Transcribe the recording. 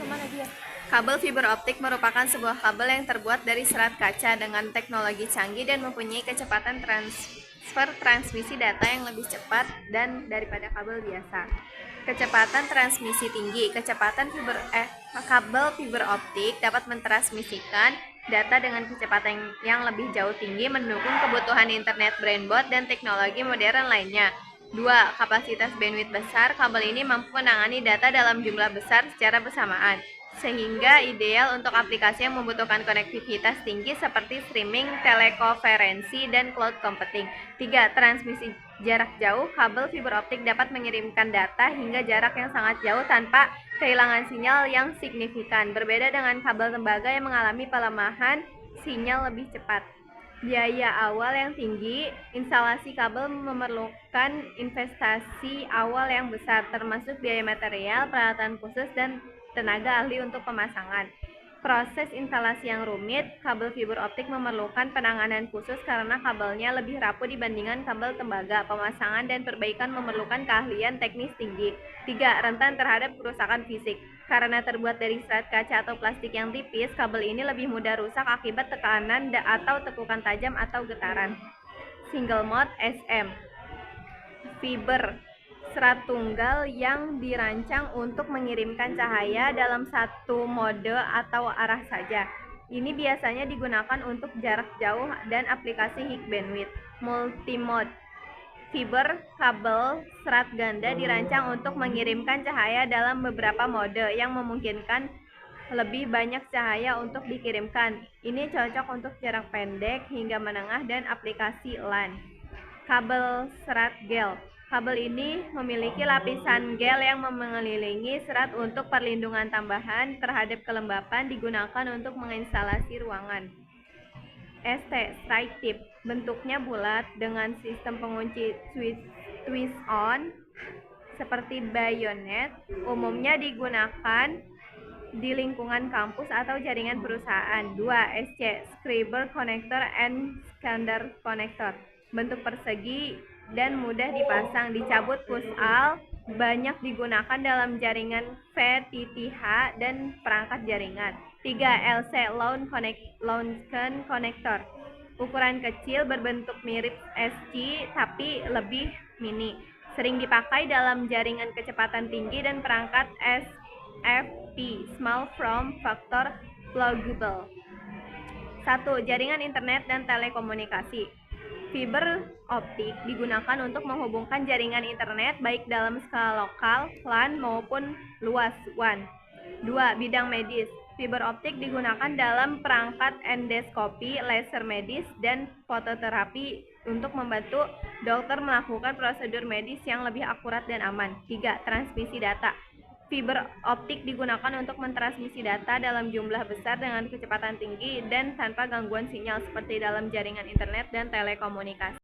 kemana dia? Kabel fiber optik merupakan sebuah kabel yang terbuat dari serat kaca dengan teknologi canggih dan mempunyai kecepatan transfer transmisi data yang lebih cepat daripada kabel biasa. Kecepatan transmisi tinggi. Kabel fiber optik dapat mentransmisikan data dengan kecepatan yang lebih jauh tinggi, mendukung kebutuhan internet broadband dan teknologi modern lainnya. 2. Kapasitas bandwidth besar. Kabel ini mampu menangani data dalam jumlah besar secara bersamaan, sehingga ideal untuk aplikasi yang membutuhkan konektivitas tinggi seperti streaming, telekonferensi, dan cloud computing. 3. Transmisi jarak jauh. Kabel fiber optik dapat mengirimkan data hingga jarak yang sangat jauh tanpa kehilangan sinyal yang signifikan, berbeda dengan kabel tembaga yang mengalami pelemahan sinyal lebih cepat. Biaya awal yang tinggi. Instalasi kabel memerlukan investasi awal yang besar, termasuk biaya material, peralatan khusus, dan tenaga ahli untuk pemasangan. Proses instalasi yang rumit. Kabel fiber optik memerlukan penanganan khusus karena kabelnya lebih rapuh dibandingkan kabel tembaga. Pemasangan dan perbaikan memerlukan keahlian teknis tinggi. 3. Rentan terhadap kerusakan fisik. Karena terbuat dari serat kaca atau plastik yang tipis, kabel ini lebih mudah rusak akibat tekanan atau tekukan tajam atau getaran. Single mode SM. Fiber serat tunggal yang dirancang untuk mengirimkan cahaya dalam satu mode atau arah saja. Ini biasanya digunakan untuk jarak jauh dan aplikasi high bandwidth. Multimode. Fiber kabel serat ganda dirancang untuk mengirimkan cahaya dalam beberapa mode yang memungkinkan lebih banyak cahaya untuk dikirimkan. Ini cocok untuk jarak pendek hingga menengah dan aplikasi LAN. Kabel serat gel. Kabel ini memiliki lapisan gel yang mengelilingi serat untuk perlindungan tambahan terhadap kelembapan, digunakan untuk menginstalasi ruangan. Strike tip. Bentuknya bulat dengan sistem pengunci twist-on seperti bayonet. Umumnya digunakan di lingkungan kampus atau jaringan perusahaan. 2. SC. Scriber Connector and Standard Connector. Bentuk persegi dan mudah dipasang, dicabut push-all, banyak digunakan dalam jaringan VTTH dan perangkat jaringan. 3. LC Launchen Connector. Ukuran kecil, berbentuk mirip SC tapi lebih mini. Sering dipakai dalam jaringan kecepatan tinggi dan perangkat SFP Small Form Factor Pluggable. 1. Jaringan internet dan telekomunikasi. Fiber optik digunakan untuk menghubungkan jaringan internet baik dalam skala lokal, LAN, maupun luas WAN. 2. Bidang medis. Fiber optik digunakan dalam perangkat endoskopi, laser medis, dan fototerapi untuk membantu dokter melakukan prosedur medis yang lebih akurat dan aman. 3. Transmisi data. Fiber optik digunakan untuk mentransmisi data dalam jumlah besar dengan kecepatan tinggi dan tanpa gangguan sinyal seperti dalam jaringan internet dan telekomunikasi.